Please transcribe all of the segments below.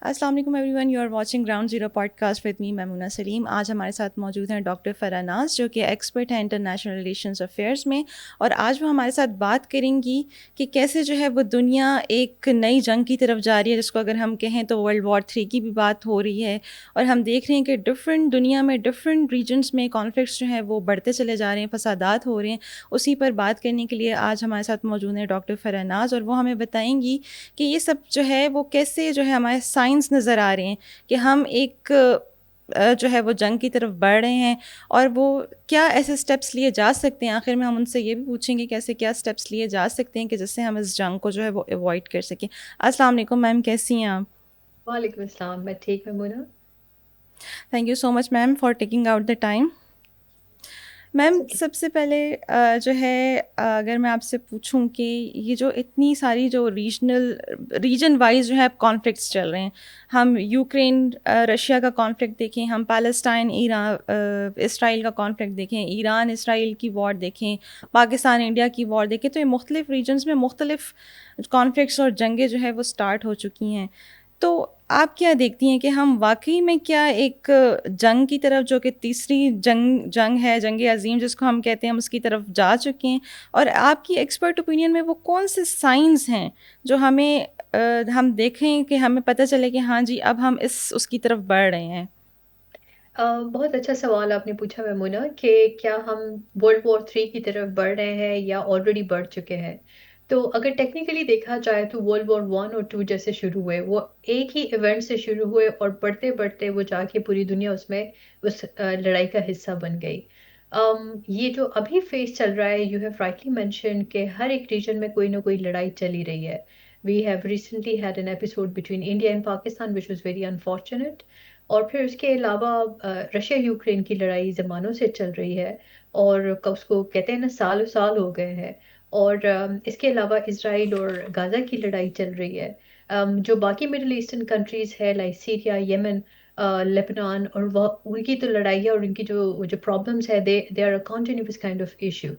अस्सलाम वालेकुम everyone, you are watching ground zero podcast with me Maimuna Saleem. आज हमारे साथ मौजूद हैं डॉक्टर फरानाज, जो कि एक्सपर्ट हैं इंटरनेशनल रिलेशंस अफेयर्स में। और आज वो हमारे साथ बात करेंगी कि कैसे जो है वो दुनिया एक नई जंग की तरफ जा रही है, जिसको अगर हम कहें तो वर्ल्ड वॉर 3 की भी बात हो रही है। और हम देख रहे हैं कि डिफरेंट दुनिया में डिफरेंट रीजन्स में कॉन्फ्लिक्ट्स जो हैं वो बढ़ते चले जा रहे हैं, फसादात हो रहे हैं। उसी पर बात करने के लिए आज हमारे साथ मौजूद हैं डॉक्टर फरानाज, और वो हमें बताएंगी कि ये सब जो है वो कैसे जो है हमारे साइंस नज़र आ रहे हैं कि हम एक जो है वो जंग की तरफ बढ़ रहे हैं, और वो क्या ऐसे स्टेप्स लिए जा सकते हैं। आखिर में हम उनसे ये भी पूछेंगे कैसे क्या स्टेप्स लिए जा सकते हैं कि जिससे हम इस जंग को जो है वो अवॉइड कर सकें। अस्सलाम वालेकुम मैम, कैसी हैं आप? वालेकुम अस्सलाम। मैं ठीक हूँ Mona. Thank you so much ma'am for taking out the time. It's ma'am okay. सबसे पहले जो है अगर मैं आपसे पूछूं कि ये जो इतनी सारी जो रीजन वाइज जो है कॉन्फ्लिक्ट्स चल रहे हैं, हम यूक्रेन रशिया का कॉन्फ्लिक्ट देखें, हम पैलेस्टाइन ईरान इसराइल का कॉन्फ्लिक्ट देखें, ईरान इसराइल की वॉर देखें, पाकिस्तान इंडिया की वॉर देखें, तो ये मुख्तलिफ रीजन्स में मुख्तलिफ कॉन्फ्लिक्ट्स और जंगें जो है वो स्टार्ट हो चुकी हैं। तो आप क्या देखती हैं कि हम वाक़ई में क्या एक जंग की तरफ, जो कि तीसरी जंग जंग है, जंग अज़ीम जिसको हम कहते हैं, हम उसकी तरफ जा चुके हैं? और आपकी एक्सपर्ट ओपिनियन में वो कौन-से साइन्स हैं जो हमें हम देखें कि हमें पता चले कि हाँ जी, अब हम इस उसकी तरफ बढ़ रहे हैं? बहुत अच्छा सवाल आपने पूछा मैमुना कि क्या हम वर्ल्ड वॉर थ्री की तरफ बढ़ रहे हैं या ऑलरेडी बढ़ चुके हैं। तो अगर टेक्निकली देखा जाए तो वर्ल्ड वॉर वन और टू जैसे शुरू हुए वो एक ही इवेंट से शुरू हुए और बढ़ते बढ़ते वो जाके पूरी दुनिया उसमें उस लड़ाई का हिस्सा बन गई। ये जो अभी फेस चल रहा है, यू हैव राइटली मेंशन कि हर एक रीजन में कोई ना कोई लड़ाई चली रही है। We have recently had an episode between India and Pakistan which was very unfortunate. और फिर उसके अलावा रशिया यूक्रेन की लड़ाई जमानों से चल रही है और उसको कहते हैं ना, सालों साल हो गए हैं। और इसके अलावा इसराइल और गाजा की लड़ाई चल रही है। जो बाकी मिडिल ईस्टर्न कंट्रीज है लाइक सीरिया, यमन, लेबनान, और वह उनकी तो लड़ाई है और उनकी जो जो प्रॉब्लम्स है, they are a continuous kind of issue.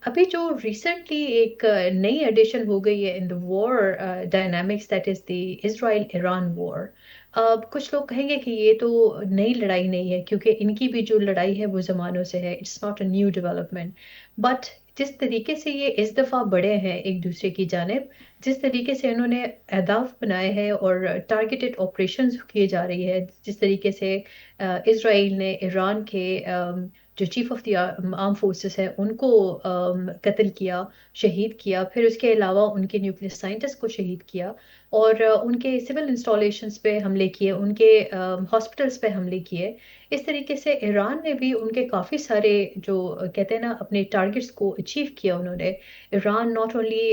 अभी जो रिसेंटली एक नई एडिशन हो गई है in the war dynamics, that is the Israel Iran war. अब कुछ लोग कहेंगे कि ये तो नई लड़ाई नहीं है क्योंकि इनकी भी जो लड़ाई है वो जमानों से है, it's not a new development. But जिस तरीके से ये इस दफा बढ़े हैं एक दूसरे की जानिब, जिस तरीके से इन्होंने अहदाफ बनाए हैं और टारगेटेड ऑपरेशंस किए जा रही है, जिस तरीके से इसराइल ने ईरान के जो chief of the arm forces है उनको कत्ल किया, शहीद किया, फिर उसके अलावा उनके न्यूक्लियर साइंटिस्ट को शहीद किया, और उनके सिविल इंस्टॉलेशंस पे हमले किए, उनके हॉस्पिटल्स पे हमले किए। इस तरीके से ईरान ने भी उनके काफ़ी सारे जो कहते हैं ना अपने टारगेट्स को अचीव किया उन्होंने। ईरान नॉट ओनली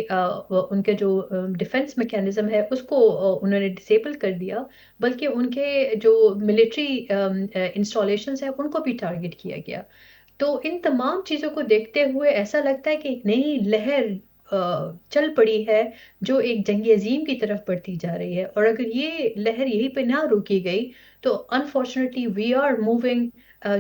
उनके जो डिफेंस मैकेनिज्म है उसको उन्होंने डिसेबल कर दिया, बल्कि उनके जो मिलिट्री इंस्टॉलेशंस है उनको भी टारगेट किया गया। तो इन तमाम चीजों को देखते हुए ऐसा लगता है कि एक नई लहर चल पड़ी है जो एक जंग अजीम की तरफ बढ़ती जा रही है। और अगर ये लहर यहीं पे ना रोकी गई तो unfortunately we are moving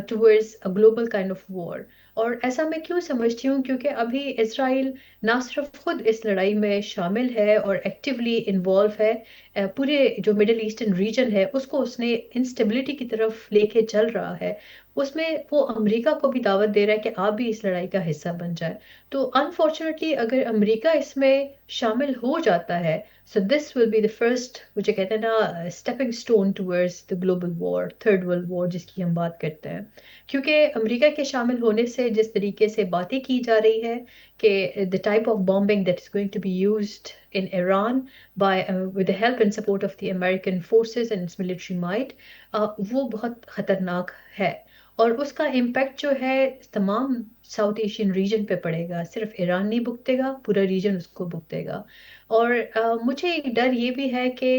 towards a global kind of war. और ऐसा मैं क्यों समझती हूँ, क्योंकि अभी इसराइल ना सिर्फ खुद इस लड़ाई में शामिल है और एक्टिवली इन्वॉल्व है, पूरे जो मिडिल ईस्टर्न रीजन है उसको उसने इंस्टेबिलिटी की तरफ लेके चल रहा है। उसमें वो अमेरिका को भी दावत दे रहा है कि आप भी इस लड़ाई का हिस्सा बन जाए। तो अनफॉर्चुनेटली अगर अमेरिका इसमें शामिल हो जाता है, so this will be the first, मुझे कहते हैं ना, stepping stone towards the global war, third world war जिसकी हम बात करते हैं। क्योंकि अमेरिका के शामिल होने से जिस तरीके से बातें की जा रही है कि the type of bombing that is going to be used in Iran by with the help and support of the American forces and its military might, वो बहुत खतरनाक है। और उसका इम्पैक्ट जो है तमाम साउथ एशियन रीजन पे पड़ेगा, सिर्फ ईरान नहीं भुगतेगा, पूरा रीजन उसको भुगतेगा। और मुझे एक डर ये भी है कि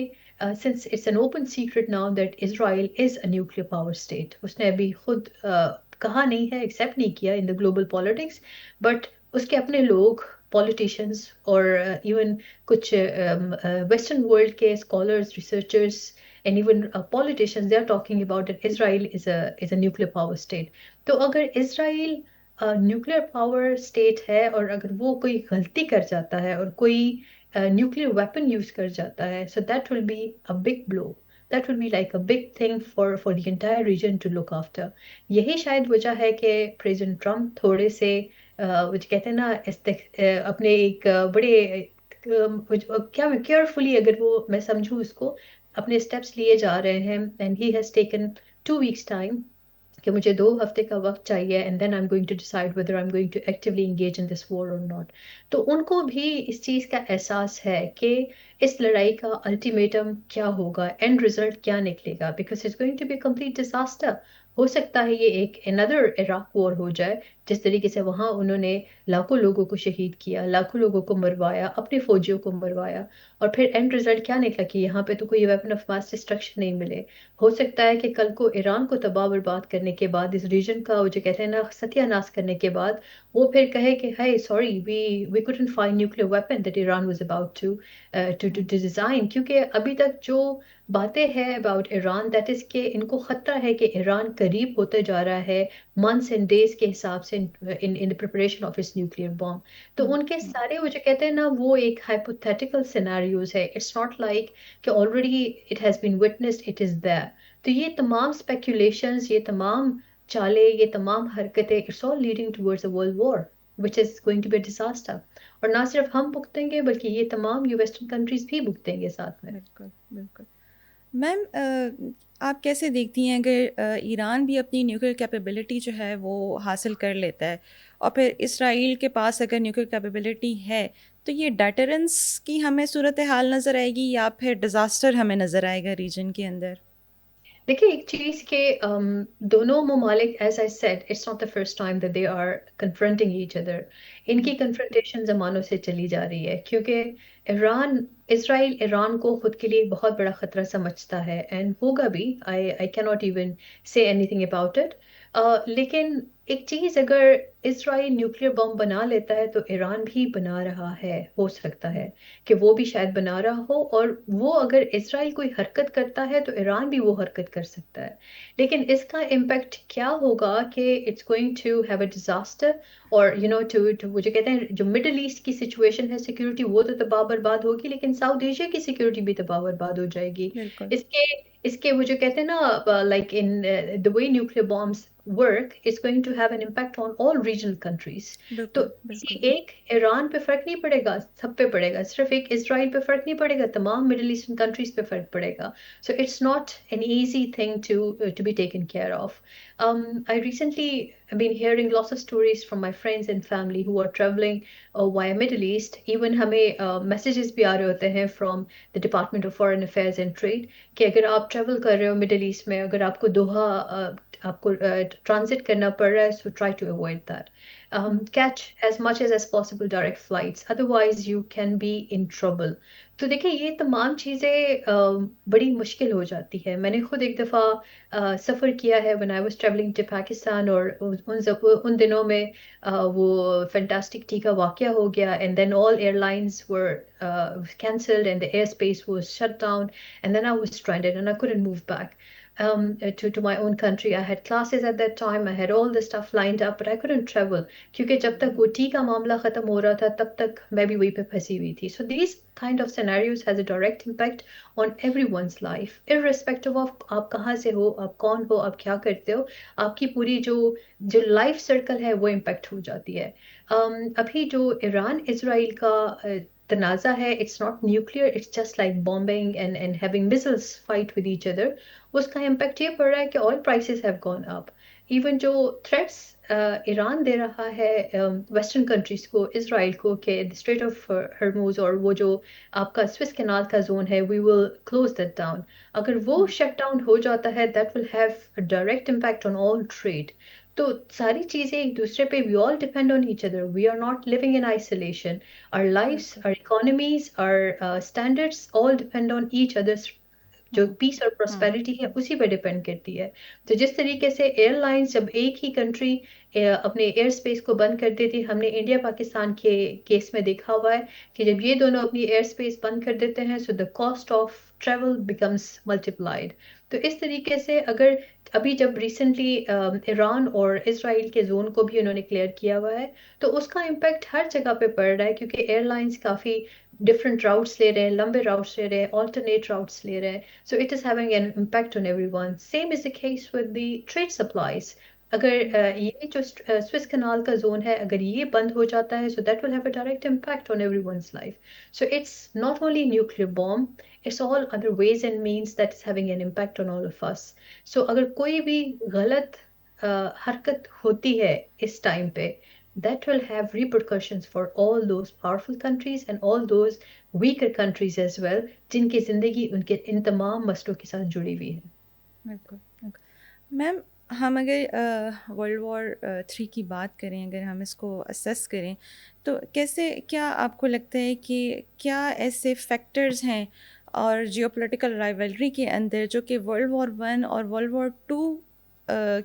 since it's an open secret now that Israel is a nuclear power state, उसने अभी खुद कहा नहीं है, एक्सेप्ट नहीं किया in the global politics, but उसके अपने लोग, पॉलिटिशियंस और इवन कुछ वेस्टर्न वर्ल्ड के scholars, researchers, and even politicians, they are talking about that Israel is a nuclear power state. तो अगर इसराइल न्यूक्लियर पावर स्टेट है और अगर वो कोई गलती कर जाता है और कोई न्यूक्लियर वेपन यूज कर जाता है, so that will be a big blow, that will be like a big thing for the entire region to look after. यही शायद वजह है कि प्रेसिडेंट ट्रम्प थोड़े से वो जो कहते हैं ना अपने एक बड़े क्या केयरफुली, अगर वो मैं समझूं उसको, अपने स्टेप्स लिए जा रहे हैं, and he has taken 2 weeks time कि मुझे 2 हफ्ते का वक्त चाहिए, and then I am going to decide whether I am going to actively engage in this war or not. तो उनको भी इस चीज का एहसास है कि इस लड़ाई का अल्टीमेटम क्या होगा, एंड रिजल्ट क्या निकलेगा, because it's going to be complete disaster. हो सकता है ये एक अनदर इराक वॉर हो जाए, जिस तरीके से वहां उन्होंने लाखों लोगों को शहीद किया, लाखों लोगों को मरवाया, अपने फौजियों को मरवाया, और फिर एंड रिजल्ट क्या निकला कि यहाँ पे तो कोई वेपन ऑफ मास डिस्ट्रक्शन नहीं मिले। हो सकता है कि कल को ईरान को तबाह बर्बाद करने के बाद, इस रीजन का वो जो कहते हैं ना सत्यानाश करने के बाद, वो फिर कहे कि hi sorry we couldn't find nuclear weapon that Iran was about to to design. क्योंकि अभी तक जो बातें हैं अबाउट ईरान, दैट इज के इनको खतरा है कि ईरान करीब होते जा रहा है मंथ्स एंड डेज के हिसाब से इन इन द प्रिपरेशन ऑफ इस न्यूक्लियर बॉम्ब। तो उनके सारे वो जो कहते हैं ना वो एक हाइपोथेटिकल सिनेरियोज है, इट्स नॉट लाइक कि already it has been witnessed, it is there. तो ये तमाम स्पेक्यूलेशंस, ये तमाम चालें, ये तमाम हरकतें, it's all leading towards a world war which is going to be disaster. और ना सिर्फ हम भुगतेंगे बल्कि ये तमाम यू वेस्टर्न कंट्रीज भी भुगतेंगे साथ में। बिल्कुल बिल्कुल। मैम, आप कैसे देखती हैं अगर ईरान भी अपनी न्यूक्लियर कैपेबिलिटी जो है वो हासिल कर लेता है और फिर इसराइल के पास अगर न्यूक्लियर कैपेबिलिटी है, तो ये डेटरेंस की हमें सूरत हाल नज़र आएगी या फिर डिज़ास्टर हमें नज़र आएगा रीजन के अंदर? देखिए एक चीज के दोनों ममालिक, as I said, it's not the first time that they are confronting each other. इनकी कन्फ्रंटेशन जमानों से चली जा रही है, क्योंकि ईरान इसराइल ईरान को खुद के लिए एक बहुत बड़ा खतरा समझता है, एंड होगा भी। I I can not even say anything about it. लेकिन एक चीज, अगर इसराइल न्यूक्लियर बम बना लेता है तो ईरान भी बना रहा है, हो सकता है कि वो भी शायद बना रहा हो, और वो अगर इसराइल कोई हरकत करता है तो ईरान भी वो हरकत कर सकता है। लेकिन इसका इम्पैक्ट क्या होगा कि it's going to have a disaster, और यू नो टू वो जो कहते हैं जो मिडल ईस्ट की सिचुएशन है, सिक्योरिटी वो तो तबाह बर्बाद होगी, लेकिन साउथ एशिया की सिक्योरिटी भी तबाह बर्बाद हो जाएगी। बिल्कुल इसके इसके वो जो कहते हैं ना like in the way nuclear bombs work is going to have an impact on all regional countries. तो बिल्कुल किसी बिल्कुल। एक ईरान पे फर्क नहीं पड़ेगा, सब पे पड़ेगा। सिर्फ एक इसराइल पे फर्क नहीं पड़ेगा, तमाम मिडिल ईस्टर्न कंट्रीज पे फर्क पड़ेगा। So it's not an easy thing to be taken care of. I recently have been hearing lots of stories from my friends and family who are traveling via Middle East. Even हमें messages भी आ रहे होते हैं from the Department of Foreign Affairs and Trade कि अगर आप travel कर रहे हो मिडिल ईस्ट में, अगर आपको दोहा आपको ट्रांजिट करना पड़ रहा है, so try to avoid that. Catch as much as possible direct flights, otherwise you can be in trouble. तो देखिए ये तमाम चीज़ें बड़ी मुश्किल हो जाती है। मैंने खुद एक दफ़ा सफ़र किया है when I was travelling to Pakistan, और उन दिनों में वो फैंटास्टिक टी का वाकया हो गया, and then all airlines were cancelled and the airspace was shut down, and then I was stranded and I couldn't move back to my own country. I had classes at that time, I had all the stuff lined up, but I couldn't travel क्योंकि जब तक वो T का मामला खत्म हो रहा था तब तक मैं भी वहीं पे फंसी हुई थी। So these kind of scenarios has a direct impact on everyone's life, irrespective of आप कहाँ से हो, आप कौन हो, आप क्या करते हो, आपकी पूरी जो जो लाइफ सर्कल है वो इम्पेक्ट हो जाती है। अभी जो ईरान इसराइल का तनाज़ा है, it's not nuclear, it's just like bombing and having missiles fight with each other. उसका इम्पैक्ट ये पड़ रहा है कि oil prices have gone up. Even जो थ्रेट्स ईरान दे रहा है वेस्टर्न कंट्रीज को, इसराइल को, कि द स्ट्रेट ऑफ हर्मुज और वो जो आपका स्विस कैनाल का जोन है, we will close that down. अगर वो शट डाउन हो जाता है, that will have a direct impact on all trade. तो सारी चीजें एक दूसरे पे, we all depend on each other, we are not living in isolation. Our lifes, बिल्कुल। Our economies, our standards all depend on each others. जो hmm piece और हम्म prosperity है उसी पर डिपेंड करती है। तो जिस तरीके से एयरलाइंस, जब एक ही कंट्री अपने एयर स्पेस को बंद कर देती, हमने इंडिया पाकिस्तान के केस में देखा हुआ है कि जब ये दोनों अपनी एयर स्पेस बंद कर देते हैं, so the cost of travel becomes multiplied. तो इस तरीके से अगर अभी जब रिसेंटली ईरान और इसराइल के जोन को भी उन्होंने क्लियर किया हुआ है, तो उसका इम्पैक्ट हर जगह पे पड़ रहा है, क्योंकि एयरलाइंस काफ़ी डिफरेंट राउट्स ले रहे हैं, लंबे राउट्स ले रहे हैं, ऑल्टरनेट राउट्स ले रहे हैं. So it is having an impact on everyone. Same is the case with the trade supplies. अगर ये जो स्विस कनाल का जोन है, अगर ये बंद हो जाता है, so that will have a direct impact on everyone's life. So it's not only nuclear bomb, it's all other ways and means that is having an impact on all of us. So अगर कोई भी गलत हरकत होती है इस time पे, that will have repercussions for all those powerful countries and all those weaker countries as well, जिनकी जिंदगी उनके इन तमाम मसलों के साथ जुड़ी हुई है. बिल्कुल, बिल्कुल। मैम, हम अगर वर्ल्ड वॉर 3 की बात करें, अगर हम इसको असेस करें, तो कैसे, क्या आपको लगता है कि क्या ऐसे फैक्टर्स हैं और जियोपॉलिटिकल राइवलरी के अंदर जो कि वर्ल्ड वॉर 1 और वर्ल्ड वॉर 2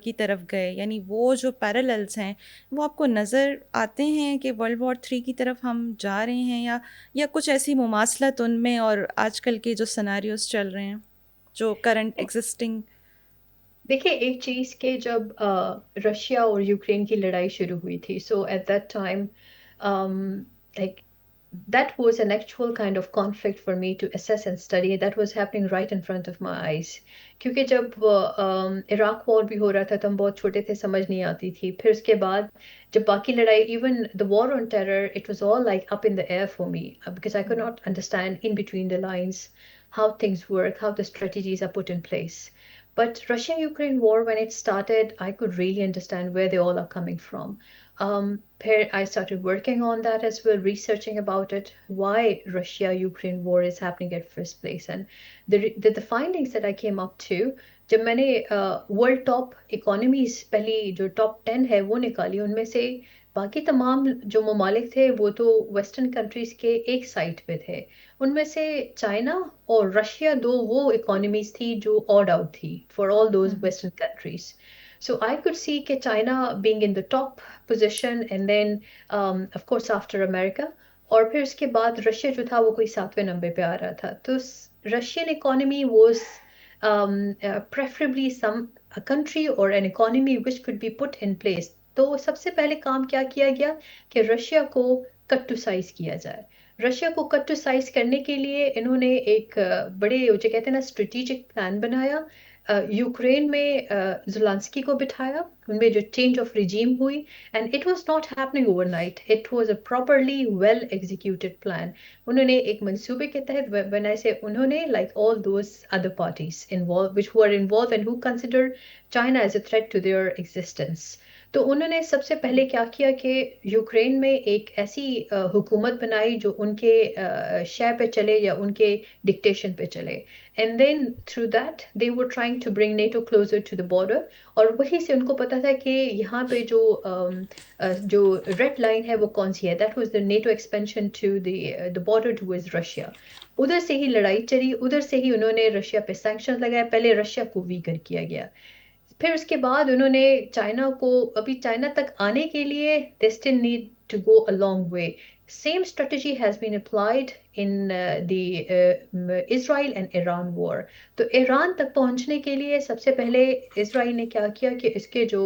की तरफ गए, यानी वो जो पैरेलल्स हैं, वो आपको नज़र आते हैं कि वर्ल्ड वॉर 3 की तरफ हम जा रहे हैं, या कुछ ऐसी मुमासलत उनमें और आजकल के जो सिनेरियोस चल रहे हैं, जो करंट एग्जिस्टिंग? देखिए, एक चीज के जब रशिया और यूक्रेन की लड़ाई शुरू हुई थी, so at that time, like, that was an actual kind of conflict for me to assess and study. That was happening right in front of my eyes. क्योंकि जब इराक वॉर भी हो रहा था तो हम बहुत छोटे थे, समझ नहीं आती थी. फिर उसके बाद जब बाकी लड़ाई, even the war on terror, it was all like up in the air for me, because I could not understand in between the lines how things work, how the strategies are put in place. But Russia-Ukraine war, when it started, I could really understand where they all are coming from. I started working on that as well, researching about it, why Russia-Ukraine war is happening at first place, and the findings that I came up to, जब मैंने world top economies, पहली जो top 10 है वो निकाली, उनमें से बाकी तमाम जो ममालिक थे वो तो वेस्टर्न कंट्रीज के एक साइड पे थे. उनमें से चाइना और रशिया, दो वो इकोनॉमीज थी जो ऑड आउट थी for all those western countries. So I could see कि China being in the top position, and then of course after America, और फिर उसके बाद रशिया जो था वो कोई 7वें नंबर पे आ रहा था. तो Russian economy was preferably some a country or an economy which could be put in place. तो सबसे पहले काम क्या किया गया कि रशिया को कट टू साइज किया जाए. रशिया को कट टू साइज करने के लिए इन्होंने एक बड़े जो कहते हैं ना स्ट्रेटेजिक प्लान बनाया. यूक्रेन में ज़ेलेंस्की को बिठाया, उनमें जो चेंज ऑफ रिजीम हुई, and it was not happening overnight. It was a properly well executed plan. उन्होंने एक मंसूबे के तहत, व्हेन आई से उन्होंने, like all those other parties involve which were involve and who consider China as a threat to their existence. तो उन्होंने सबसे पहले क्या किया कि यूक्रेन में एक ऐसी हुकूमत बनाई जो उनके शय पे चले या उनके डिक्टेशन पे चले. And then through that they were trying to bring NATO closer to the border. और वहीं से उनको पता था कि यहाँ पे जो रेड लाइन है वो कौन सी है. That was the NATO expansion to the border towards Russia. उधर से ही लड़ाई चली, उधर से ही उन्होंने रशिया पे सैंक्शन लगाए. पहले रशिया को वीकर किया गया, फिर उसके बाद उन्होंने चाइना को, अभी चाइना तक आने के लिए they still need to go a long way. Same strategy has been applied in the Israel and Iran war. तो ईरान तक पहुंचने के लिए सबसे पहले इसराइल ने क्या किया कि इसके जो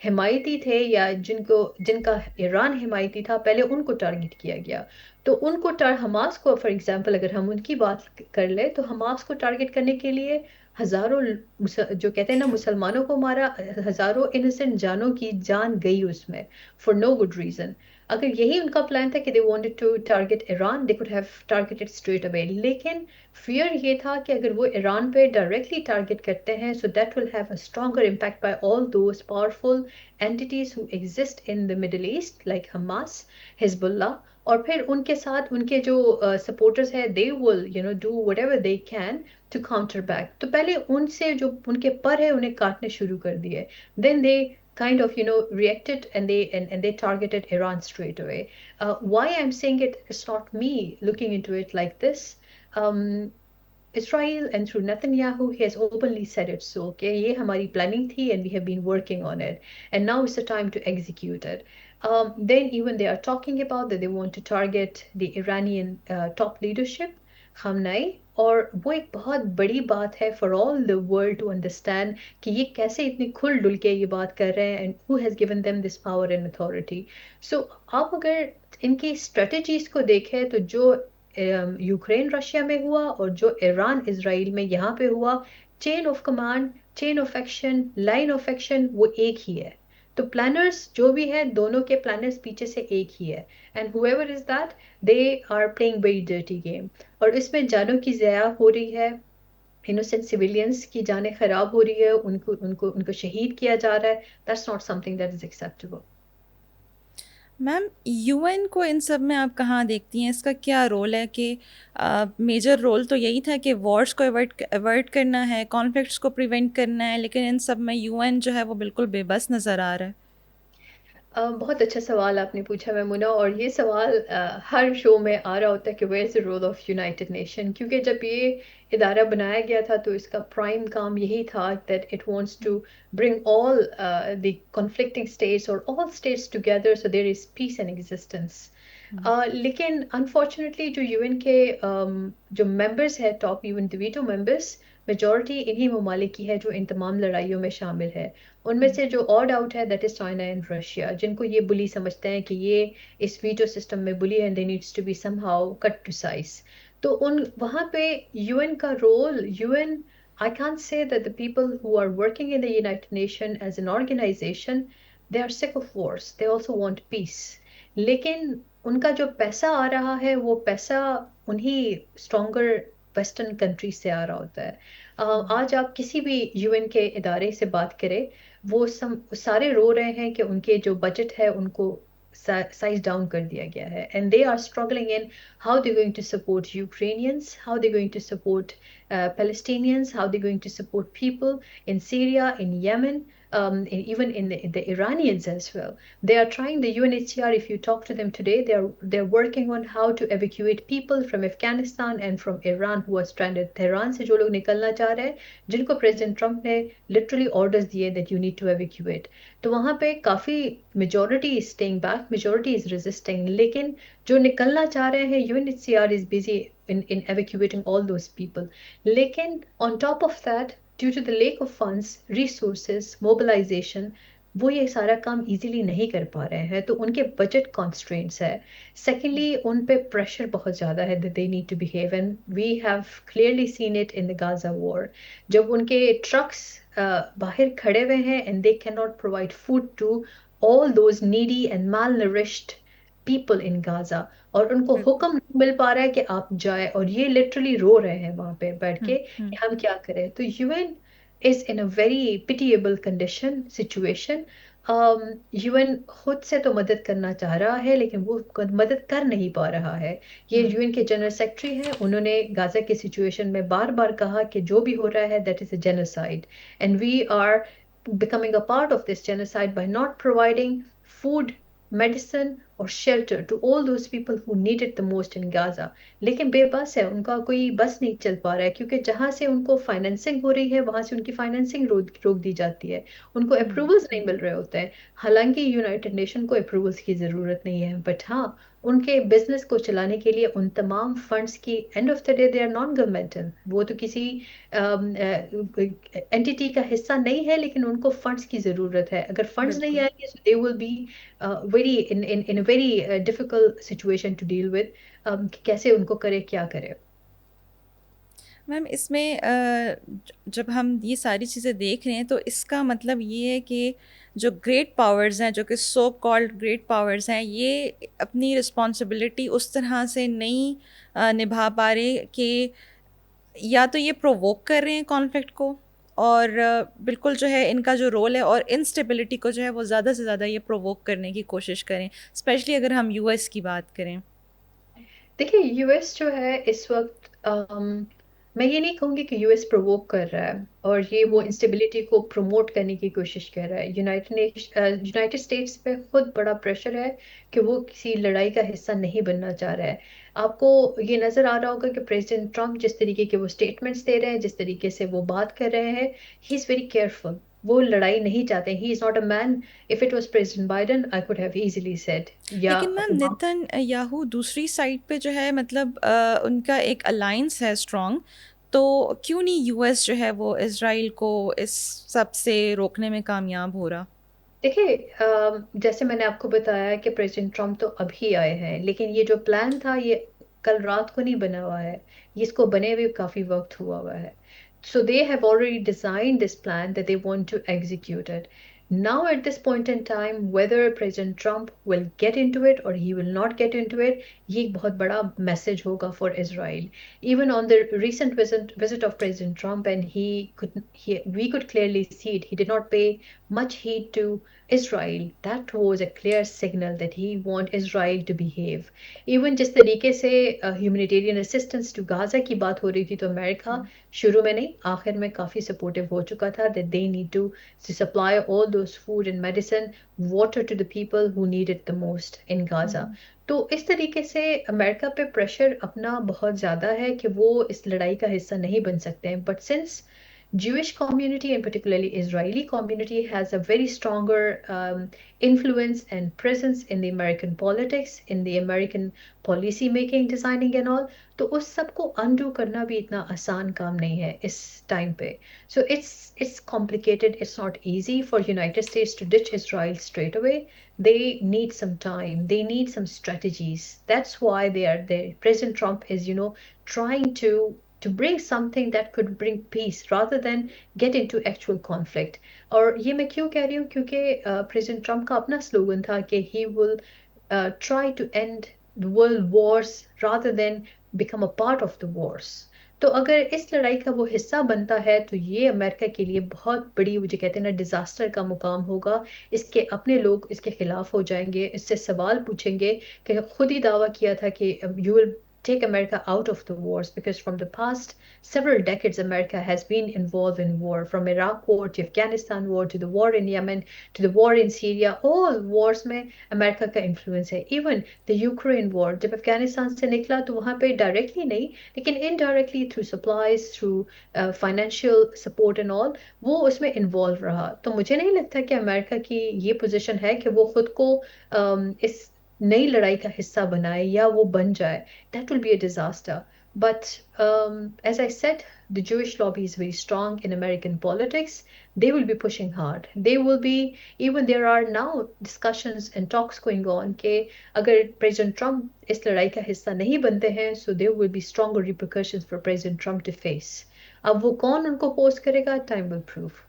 हिमायती थे या जिनका ईरान हिमायती था, पहले उनको टारगेट किया गया. तो हमास को, फॉर एग्जांपल अगर हम उनकी बात कर ले, तो हमास को टारगेट करने के लिए हजारों जो कहते हैं ना मुसलमानों को मारा, हजारों इनोसेंट जानों की जान गई उसमें फॉर नो गुड रीजन. अगर यही उनका प्लान था कि they wanted to target Iran, they could have targeted straight away. लेकिन फियर ये था कि अगर वो ईरान पे डायरेक्टली टारगेट करते हैं, so that will have a stronger impact by all those powerful entities who exist in the Middle East like Hamas, Hezbollah, और फिर उनके साथ उनके जो सपोर्टर्स है, they will do whatever they can to counter back. तो पहले उनसे जो उनके पर है उन्हें काटने शुरू कर दिए. Then they kind of reacted, and they targeted Iran straight away. Why I'm saying it's not me looking into it like this. um, Israel, and through Netanyahu, he has openly said it. So okay, ये हमारी planning थी, and we have been working on it, and now is the time to execute it. Then even they are talking about that they want to target the Iranian top leadership, Khamenei. और वो एक बहुत बड़ी बात है for all the world to understand कि ये कैसे इतनी खुल डुल के ये बात कर रहे हैं, and who has given them this power and authority. So आप अगर इनकी strategies को देखें, तो जो यूक्रेन रशिया में हुआ और जो ईरान इसराइल में यहाँ पे हुआ, chain of command, chain of action, line of action वो एक ही है। तो प्लानर्स जो भी है, दोनों के प्लानर्स पीछे से एक ही है। And whatever is that, they are playing very dirty game. और इसमें जानों की ज़या हो रही है, इनोसेंट सिविलियंस की जानें खराब हो रही है, उनको उनको उनको शहीद किया जा रहा है। That's not something that is acceptable. Ma'am, UN को इन सब में आप कहाँ देखती हैं? इसका क्या रोल है? कि मेजर रोल तो यही था कि वॉर्स को अवॉइड करना है, कॉन्फ्लिक्ट्स को प्रिवेंट करना है, लेकिन इन सब में यूएन जो है वो बिल्कुल बेबस नज़र आ रहा है। बहुत अच्छा सवाल आपने पूछा मैमुना, और ये सवाल हर शो में आ रहा होता है कि where is the role of United Nation. क्योंकि जब ये इदारा बनाया गया था तो इसका प्राइम काम यही था that it wants to bring all the conflicting states और all states together so there is peace and existence. लेकिन अनफॉर्चुनेटली जो यूएन के जो मेंबर्स है, top UN veto members, majority इन्हीं ममालिक की है जो इन तमाम लड़ाइयों में शामिल है। उनमें से जो ऑड आउट है that is China and Russia, जिनको ये बुली समझते हैं कि ये इस वीटो सिस्टम में bully and they needs to be somehow cut to size. तो उन वहां पे यूएन का role, UN, I can't say that the people who are working in the United Nation as an organisation, they are sick of wars, they also want peace. लेकिन उनका जो पैसा आ रहा है वो पैसा उन्हीं स्ट्रॉन्गर वेस्टर्न कंट्रीज से आ रहा होता है। आज आप किसी भी यूएन के इदारे से बात करें, वो सारे रो रहे हैं कि उनके जो बजट है उनको साइज डाउन कर दिया गया है, and they are struggling in how they going to support Ukrainians, how they going to support Palestinians, how they're going to support people in Syria, in Yemen, even in the Iranians as well. They are trying, the UNHCR, if you talk to them today, they're working on how to evacuate people from Afghanistan and from Iran who are stranded. Tehran से जो लोग निकलना चाह रहे हैं, जिनको president Trump ने literally orders दिए दैट यू नीड टू एवेक्यूएट, तो वहां पे काफी majority is staying back, majority is resisting. लेकिन जो निकलना चाह रहे हैं, UNHCR is busy in evacuating all those people. लेकिन on top of that, due to the lack of funds, resources, mobilization, वो ये सारा काम इजीली नहीं कर पा रहे हैं, तो उनके बजट कॉन्स्ट्रेंट्स है। सेकेंडली, उन पे प्रेशर बहुत ज़्यादा है that they need to behave, and we have clearly seen it in the Gaza war। जब उनके ट्रक्स बाहर खड़े हुए हैं and they cannot provide food to all those needy and malnourished people in Gaza, और उनको बिल्कुल। हुक्म नहीं मिल पा रहा है कि आप जाए, और ये लिटरली रो रहे हैं वहां पे बैठ के हम्म। कि हम क्या करें। तो UN is in a very pitiable condition situation. UN खुद से तो मदद करना चाह रहा है लेकिन वो मदद कर नहीं पा रहा है। ये हम्म। यूएन के जनरल सेक्रेटरी हैं, उन्होंने गाजा की सिचुएशन में बार बार कहा कि जो भी हो रहा है that is a genocide, and we are becoming a part of this genocide by not providing food, medicine or shelter to all those people who need it the most in Gaza। लेकिन बेबस है, उनका कोई बस नहीं चल पा रहा है, क्योंकि जहां से उनको फाइनेंसिंग हो रही है वहां से उनकी फाइनेंसिंग रोक दी जाती है, उनको अप्रूवल्स नहीं मिल रहे होते हैं। हालांकि यूनाइटेड नेशन को अप्रूवल्स की ज़रूरत नहीं है, बट हाँ, उनके बिजनेस को चलाने के लिए उन तमाम फंड्स की, end of the day they are non governmental, वो तो किसी एंटिटी का हिस्सा नहीं है, लेकिन उनको फंड्स की ज़रूरत है। अगर फंड्स नहीं बिल्कुल। आएंगे they will be very in a very difficult situation to deal with, कैसे उनको करे, क्या करे। मैम, इसमें जब हम ये सारी चीज़ें देख रहे हैं तो इसका मतलब ये है कि जो ग्रेट पावर्स हैं, जो कि सो कॉल्ड ग्रेट पावर्स हैं, ये अपनी रिस्पॉन्सिबिलिटी उस तरह से नहीं निभा पा रहे कि या तो ये प्रोवोक कर रहे हैं कॉन्फ्लिक्ट को, और बिल्कुल जो है इनका जो रोल है और इंस्टेबिलिटी को जो है वो ज़्यादा से ज़्यादा ये प्रोवोक करने की कोशिश करें, स्पेशली अगर हम यूएस की बात करें। देखिए, यूएस जो है इस वक्त, मैं ये नहीं कहूँगी कि यूएस प्रोवोक कर रहा है और ये वो इंस्टेबिलिटी को प्रमोट करने की कोशिश कर रहा है। यूनाइटेड स्टेट्स पे खुद बड़ा प्रेशर है कि वो किसी लड़ाई का हिस्सा नहीं बनना चाह रहा है। आपको ये नज़र आ रहा होगा कि प्रेसिडेंट ट्रम्प जिस तरीके के वो स्टेटमेंट्स दे रहे हैं, जिस तरीके से वो बात कर रहे हैं, ही इज़ वेरी केयरफुल। वो लड़ाई नहीं चाहते, he is not a man. If it was president Biden I could have easily said, या लेकिन मैम, नितन याहू दूसरी साइड पे जो है, मतलब उनका एक अलायंस है स्ट्रॉन्ग, तो क्यों नहीं यूएस जो है वो इसराइल को इस सब से रोकने में कामयाब हो रहा? देखिए, जैसे मैंने आपको बताया कि प्रेसिडेंट ट्रम्प तो अभी आए हैं, लेकिन ये जो प्लान था ये कल रात को नहीं बना हुआ है, ये इसको बने हुए काफी वक्त हुआ हुआ है. So they have already designed this plan that they want to execute it. Now, at this point in time, whether President Trump will get into it or he will not get into it, ये एक बहुत बड़ा message होगा for Israel. Even on the recent visit of President Trump, and we could clearly see it. He did not pay much heed to Israel. That was a clear signal that he want Israel to behave. Even जिस तरीके से humanitarian assistance to Gaza की बात हो रही थी, तो America शुरू में नहीं, आखिर में काफी सपोर्टिव हो चुका था that they need to supply all those food and medicine, water to the people who need it the most in Gaza. तो इस तरीके से अमेरिका पे प्रेशर अपना बहुत ज़्यादा है कि वो इस लड़ाई का हिस्सा नहीं बन सकते हैं. But since Jewish community and particularly Israeli community has a very stronger influence and presence in the American politics, in the American policy making, designing and all. तो उस सब को undo करना भी इतना आसान काम नहीं है इस टाइम पे. So it's complicated. It's not easy for United States to ditch Israel straight away. They need some time. They need some strategies. That's why they are there. President Trump is, trying to bring something that could bring peace rather than get into actual conflict. और ये मैं क्यों कह रही हूँ, क्योंकि president Trump का अपना स्लोगन था कि he will try to end the world wars rather than become a part of the wars. तो अगर इस लड़ाई का वो हिस्सा बनता है तो ये अमेरिका के लिए बहुत बड़ी, मुझे कहते हैं ना, डिजास्टर का मुकाम होगा. इसके अपने लोग इसके खिलाफ हो जाएंगे, इससे सवाल पूछेंगे कि खुद ही दावा किया था कि you will take America out of the wars, because from the past several decades America has been involved in war, from Iraq war to Afghanistan war to the war in Yemen to the war in Syria. All wars में America का influence है. Even the Ukraine war, जब अफगानिस्तान से निकला तो वहाँ पे directly नहीं लेकिन indirectly through supplies, through financial support and all, वो उसमें involve रहा. तो मुझे नहीं लगता कि अमेरिका की ये position है कि वो खुद को इस नई लड़ाई का हिस्सा बनाए या वो बन जाए. That will be a disaster. But as I said, the Jewish lobby is very strong in American politics. They will be pushing hard. They will be, even there are now discussions and talks going on कि अगर President Trump इस लड़ाई का हिस्सा नहीं बनते हैं, so there will be stronger repercussions for President Trump to face. अब वो कौन उनको पोस्ट करेगा, time will prove.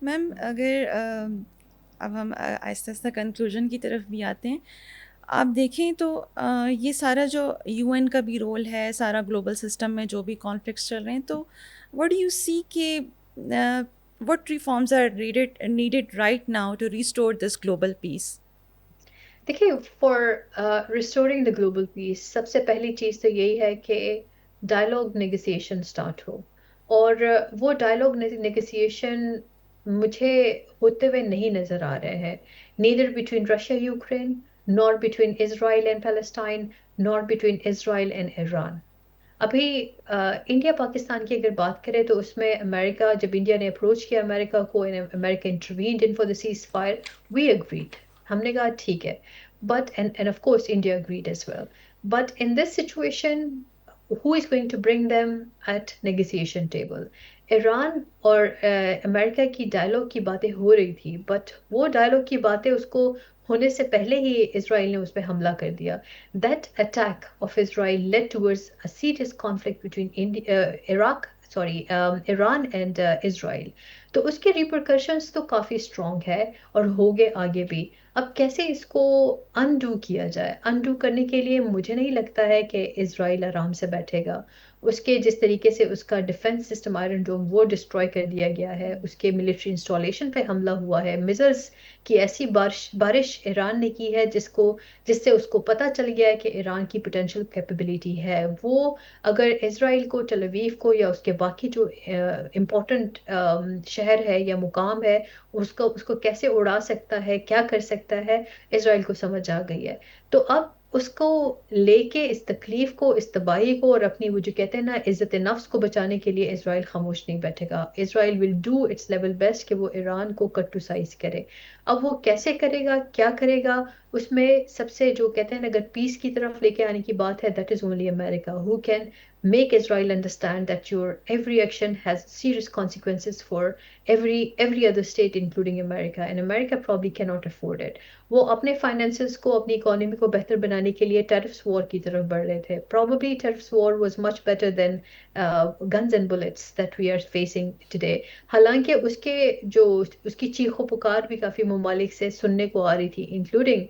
मैम अगर अब हम आहिस्ता आहिस्ता कंक्लूजन की तरफ भी आते हैं. आप देखें तो ये सारा जो यूएन का भी रोल है, सारा ग्लोबल सिस्टम में जो भी कॉन्फ्लिक्ट्स चल रहे हैं, तो व्हाट डू यू सी के what reforms are needed right now to restore this global peace? देखिए, for restoring the global peace सबसे पहली चीज़ तो यही है कि डायलॉग नेगोशिएशन स्टार्ट हो. और वो डायलॉग नेगोशिएशन मुझे होते हुए नहीं नज़र आ रहे हैं. Neither between Russia Ukraine, nor between Israel and Palestine, nor between Israel and Iran. अभी इंडिया पाकिस्तान की अगर बात करें तो उसमें अमेरिका, जब इंडिया ने अप्रोच किया अमेरिका को, America intervened in for the cease fire, we agreed. हमने कहा ठीक है. But end of course India agreed as well. But in this situation, who is going to bring them at negotiation table? Iran और America की dialogue की बातें हो रही थी, बट वो डायलॉग की बातें उसको होने से पहले ही इसराइल ने उस पर हमला कर दिया. That attack of Israel led towards a serious conflict between Iran and Israel. तो उसके रिपरकशंस तो काफ़ी स्ट्रॉन्ग है और होंगे आगे भी. अब कैसे इसको अनडू किया जाए? अनडू करने के लिए मुझे नहीं लगता है कि इसराइल आराम से बैठेगा. उसके जिस तरीके से उसका डिफेंस सिस्टम आयरन डोम वो डिस्ट्रॉय कर दिया गया है, उसके मिलिट्री इंस्टॉलेशन पे हमला हुआ है, मिसाइल्स की ऐसी बारिश ईरान ने की है जिससे उसको पता चल गया है कि ईरान की पोटेंशियल कैपेबिलिटी है. वो अगर इसराइल को, टेल अवीव को या उसके बाकी जो इम्पोर्टेंट शहर है या मुकाम है, उसको कैसे उड़ा सकता है, क्या कर सकता है, इसराइल को समझ आ गई है. तो अब उसको लेके इस तकलीफ को, इस तबाही को और अपनी वो जो कहते हैं ना इज्जत नफ्स को बचाने के लिए इसराइल खामोश नहीं बैठेगा. Israel will do it's level best कि वो ईरान को कट टू साइज करे. अब वो कैसे करेगा, क्या करेगा, उसमें सबसे जो कहते हैं ना, अगर पीस की तरफ लेके आने की बात है, that is only America who can make Israel understand that your every action has serious consequences for every other state, including America, and America probably cannot afford it. वो अपने finances को, अपनी economy को बेहतर बनाने के लिए tariffs war की तरफ बढ़ रहे थे. Probably tariffs war was much better than guns and bullets that we are facing today. हालांकि उसके जो उसकी चीखों पुकार भी काफी ममालिक से सुनने को आ रही थी, including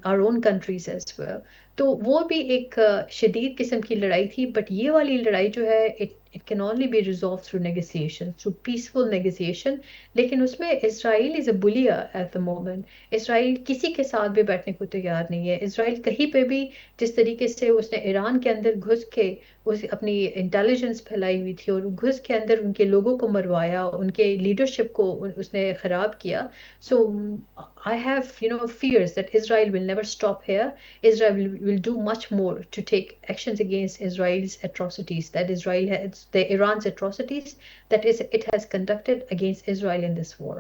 our own countries as well. तो वो भी एक शदीद किस्म की लड़ाई थी, बट ये वाली लड़ाई जो है it can only be resolve through negotiation, through peaceful negotiation. लेकिन उसमें Israel is a bullier at the moment. Israel किसी के साथ भी बैठने को तैयार नहीं है. इसराइल कहीं पे भी, जिस तरीके से उसने ईरान के अंदर घुस के उस अपनी इंटेलिजेंस फैलाई हुई थी और घुस के अंदर उनके लोगों को मरवाया, उनके लीडरशिप को उसने खराब किया. So I have fears that Israel will never stop here. Israel will do much more to take actions against Israel's atrocities, that Israel has, the Iran's atrocities that is it has conducted against Israel in this war.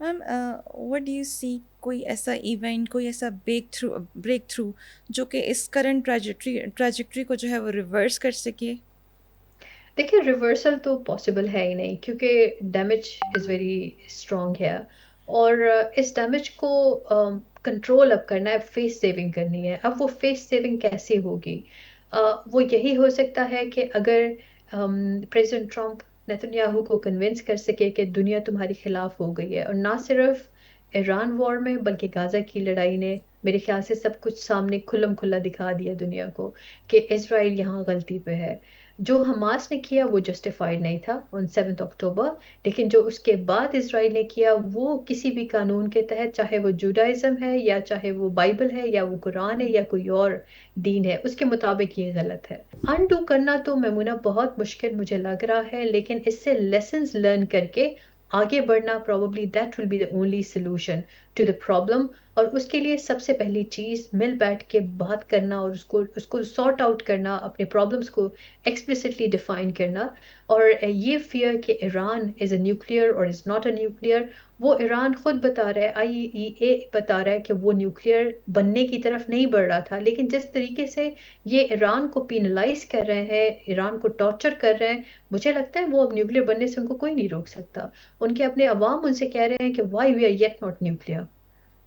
Ma'am, what do you see, कोई ऐसा event, कोई ऐसा break through जो कि इस current trajectory को जो है वो रिवर्स कर सके? देखिए, रिवर्सल तो पॉसिबल है ही नहीं, क्योंकि डैमेज इज वेरी स्ट्रॉन्ग है. और इस डैमेज को कंट्रोल अब करना है, फेस सेविंग करनी है. अब वो फेस सेविंग कैसे होगी? वो यही हो सकता है कि अगर प्रेसिडेंट ट्रम्प नेतन्याहू को कन्विंस कर सके कि दुनिया तुम्हारी खिलाफ हो गई है. और ना सिर्फ ईरान वॉर में, बल्कि गाजा की लड़ाई ने मेरे ख्याल से सब कुछ सामने खुल्लम खुल्ला दिखा दिया दुनिया को कि इसराइल यहाँ गलती पे है. जो हमास ने किया वो जस्टिफाइड नहीं था ऑन 7 अक्टूबर, लेकिन जो उसके बाद इसराइल ने किया वो किसी भी कानून के तहत, चाहे वो जुडाइज्म है या चाहे वो बाइबल है या वो कुरान है या कोई और दीन है, उसके मुताबिक ये गलत है. अनडू करना तो मैमुना बहुत मुश्किल मुझे लग रहा है, लेकिन इससे लेसन्स लर्न करके आगे बढ़ना, probably that will be the only solution to the problem. और उसके लिए सबसे पहली चीज मिल बैठ के बात करना और उसको उसको सॉर्ट आउट करना, अपने प्रॉब्लम्स को एक्सप्लिसिटली डिफाइन करना. और ये फियर कि ईरान इज अ न्यूक्लियर और इज नॉट अ न्यूक्लियर, वो ईरान खुद बता रहा है, आईईए बता रहा है कि वो न्यूक्लियर बनने की तरफ नहीं बढ़ रहा था. लेकिन जिस तरीके से ये ईरान को पीनलाइज कर रहे हैं, ईरान को टॉर्चर कर रहे हैं, मुझे लगता है वो अब न्यूक्लियर बनने से उनको कोई नहीं रोक सकता. उनके अपने अवाम उनसे कह रहे हैं कि why we are yet not nuclear.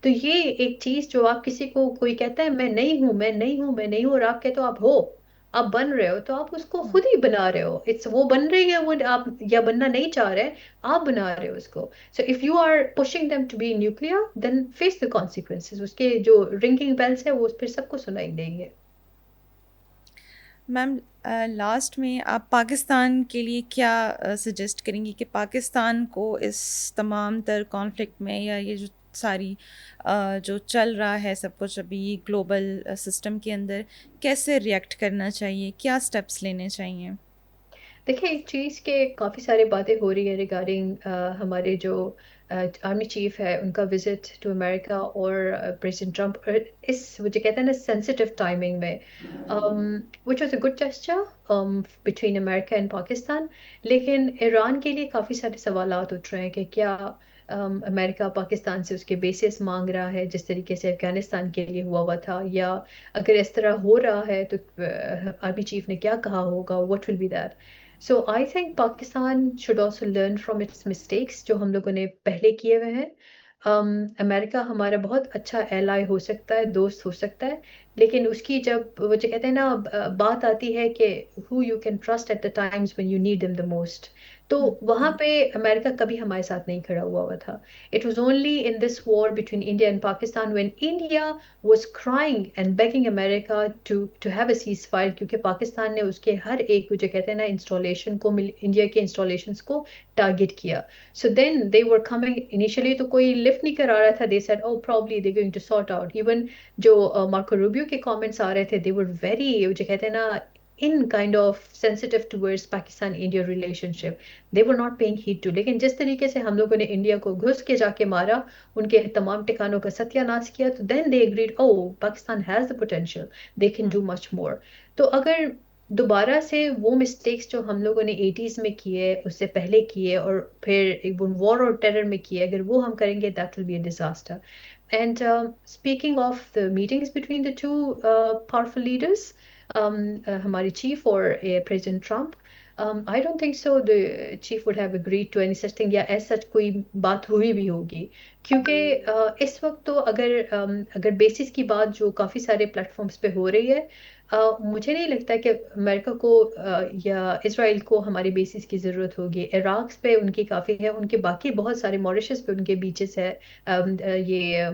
तो ये एक चीज, जो आप किसी को, कोई कहता है मैं नहीं हूं, मैं नहीं हूं, मैं नहीं हूं, और आप कहते हो आप हो, आप बन रहे हो, तो आप उसको खुद ही बना रहे हो. इट्स वो बन रही है, वो आप या बनना नहीं चाह रहे, आप बना रहे हो उसको. So if you are pushing them to be nuclear, then face the consequences. उसके जो रिंगिंग बेल्स है वो फिर सबको सुनाई देंगे. मैम, लास्ट में आप पाकिस्तान के लिए क्या सजेस्ट करेंगी कि पाकिस्तान को इस तमाम तर कॉन्फ्लिक्ट में, या ये जो सारी जो चल रहा है सब कुछ अभी ग्लोबल सिस्टम के अंदर, कैसे रिएक्ट करना चाहिए, क्या स्टेप्स लेने चाहिए? देखिए, एक चीज़ के काफ़ी सारी बातें हो रही है रिगार्डिंग हमारे जो आर्मी चीफ है उनका विजिट टू अमेरिका, और प्रेसिडेंट ट्रम्प इस मुझे कहते हैं ना सेंसिटिव टाइमिंग में, which was a good gesture between America and Pakistan. लेकिन ईरान के लिए काफ़ी सारे सवालात उठ रहे हैं कि क्या अमेरिका पाकिस्तान से उसके बेसिस मांग रहा है, जिस तरीके से अफगानिस्तान के लिए हुआ हुआ था, या अगर इस तरह हो रहा है तो आर्मी चीफ ने क्या कहा होगा, what will be that. So I think Pakistan should also learn from its mistakes जो हम लोगों ने पहले किए हुए हैं. अमेरिका हमारा बहुत अच्छा एलाई हो सकता है, दोस्त हो सकता है, लेकिन उसकी जब वो जो कहते हैं ना, बात आती है कि who you can trust at the times when you need them the most, तो वहां पे अमेरिका कभी हमारे साथ नहीं खड़ा हुआ था. It was only in this war between India and Pakistan when India was crying and begging America to have a cease fire, क्योंकि पाकिस्तान ने उसके हर एक जो कहते हैं ना इंस्टॉलेशन को, इंडिया के इंस्टॉलेशंस को टारगेट किया. So then they were coming, initially तो कोई लिफ्ट नहीं करा रहा था, they said oh probably they going to sort out. Even जो मार्को रूबियो के कमेंट्स आ रहे थे, दे वर वेरी जो कहते हैं ना in kind of sensitive towards Pakistan-India relationship. They were not paying heed to. लेकिन जिस तरीके से हम लोगों ने इंडिया को घुस के जाके मारा, उनके तमाम ठिकानों का सत्यानाश किया, तो then they agreed, oh, Pakistan has the potential, they can do much more. तो अगर दोबारा से वो मिस्टेक्स जो हम लोगों ने 80s में किए, उससे पहले किए, और फिर एक वॉर और टेरर में किए, अगर वो हम करेंगे, that will be a disaster. And speaking of the meetings between the two powerful leaders, हमारे चीफ और president Trump, I don't think so the chief would have agreed to any such thing, या ऐसा कोई बात हुई भी होगी। क्योंकि इस वक्त तो अगर बेसिस की बात जो काफ़ी सारे प्लेटफॉर्म्स पे हो रही है, मुझे नहीं लगता कि अमेरिका को या इसराइल को हमारी बेसिस की ज़रूरत होगी। इराक पे उनकी काफ़ी है, उनके बाकी बहुत सारे मॉरिशस पे उनके बीचेस है, ये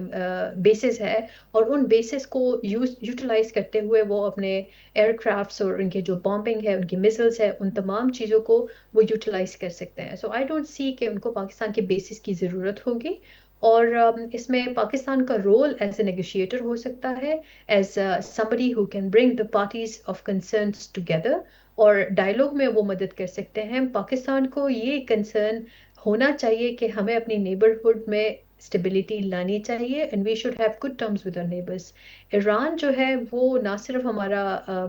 बेसिस है। और उन बेसिस को यूटिलाइज करते हुए वो अपने एयरक्राफ्ट्स और उनके जो बॉम्बिंग है, उनकी मिसाइल्स है, उन तमाम चीज़ों को वो यूटिलाइज कर सकते हैं। सो आई डोंट सी कि उनको पाकिस्तान के बेसिस की ज़रूरत होगी। और इसमें पाकिस्तान का रोल एज ए नेगोशिएटर हो सकता है, as somebody who can bring the parties of concerns together, और डायलॉग में वो मदद कर सकते हैं। पाकिस्तान को ये कंसर्न होना चाहिए कि हमें अपनी नेबरहुड में स्टेबिलिटी लानी चाहिए, and we should have good terms with our neighbours. Iran जो है वो ना सिर्फ हमारा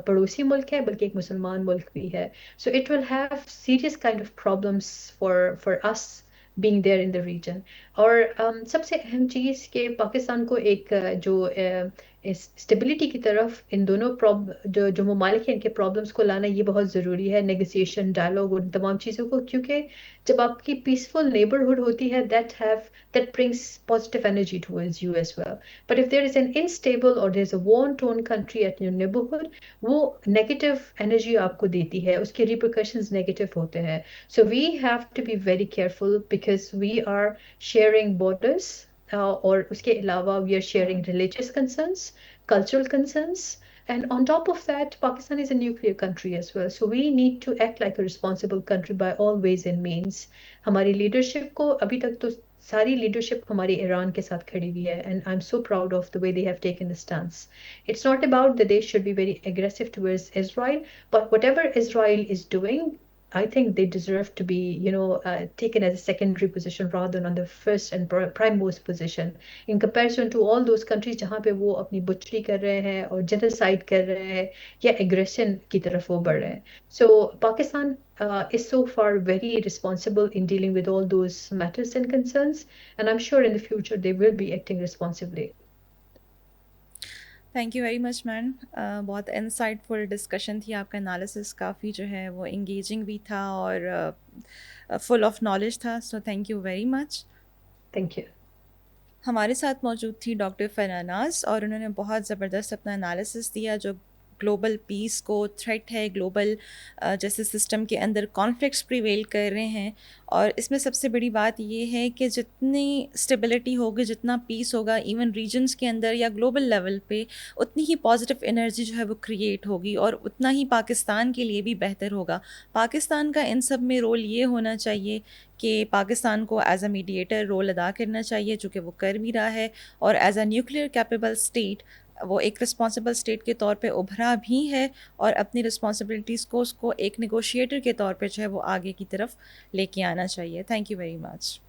पड़ोसी मुल्क है, बल्कि एक मुसलमान मुल्क भी है। So it will have serious kind of problems for for us being there in the region. और सबसे अहम चीज़ कि पाकिस्तान को एक जो इस स्टेबिलिटी की तरफ इन दोनों जो जो ममालिक हैं, इनके प्रॉब्लम्स को लाना ये बहुत ज़रूरी है, नेगोशिएशन, डायलॉग, उन तमाम चीज़ों को। क्योंकि जब आपकी पीसफुल नेबरहुड होती है, that brings positive energy towards you as well. But if there is an unstable or there's a war torn country at your neighborhood, वो नेगेटिव एनर्जी आपको देती है, उसके रिpercussions नेगेटिव होते हैं। So we have to be very careful because we are sharing borders, और उसके अलावा we are sharing religious concerns, cultural concerns, and on top of that, Pakistan is a nuclear country as well. So we need to act like a responsible country by all ways and means. हमारी leadership को अभी तक तो सारी leadership हमारी Iran के साथ खड़ी हुई है, and I am so proud of the way they have taken the stance. It's not about that they should be very aggressive towards Israel, but whatever Israel is doing, I think they deserve to be, taken as a secondary position rather than on the first and primemost position in comparison to all those countries जहाँ पे वो अपनी butchery कर रहे हैं और genocide कर रहे हैं या aggression की तरफ वो बढ़ रहे हैं। So Pakistan is so far very responsible in dealing with all those matters and concerns, and I'm sure in the future they will be acting responsibly. Thank you very much ma'am. बहुत insightful discussion थी, आपका analysis काफ़ी जो है वो engaging भी था और फुल ऑफ नॉलेज था, so thank you very much. Thank you. हमारे साथ मौजूद थी डॉक्टर फरनाज और उन्होंने बहुत ज़बरदस्त अपना एनालिसिस दिया जो ग्लोबल पीस को थ्रेट है, ग्लोबल जैसे सिस्टम के अंदर कॉन्फ्लिक्ट्स प्रिवेल कर रहे हैं। और इसमें सबसे बड़ी बात ये है कि जितनी स्टेबिलिटी होगी, जितना पीस होगा इवन रीजन्स के अंदर या ग्लोबल लेवल पे, उतनी ही पॉजिटिव एनर्जी जो है वो क्रिएट होगी और उतना ही पाकिस्तान के लिए भी बेहतर होगा। पाकिस्तान का इन सब में रोल ये होना चाहिए कि पाकिस्तान को एज अ मीडिएटर रोल अदा करना चाहिए, जो कि वो कर भी रहा है, और as a nuclear capable state वो एक रिस्पॉन्सिबल स्टेट के तौर पे उभरा भी है और अपनी रिस्पॉन्सिबिलिटीज़ को उसको एक नेगोशिएटर के तौर पे जो है वो आगे की तरफ लेके आना चाहिए। Thank you very much.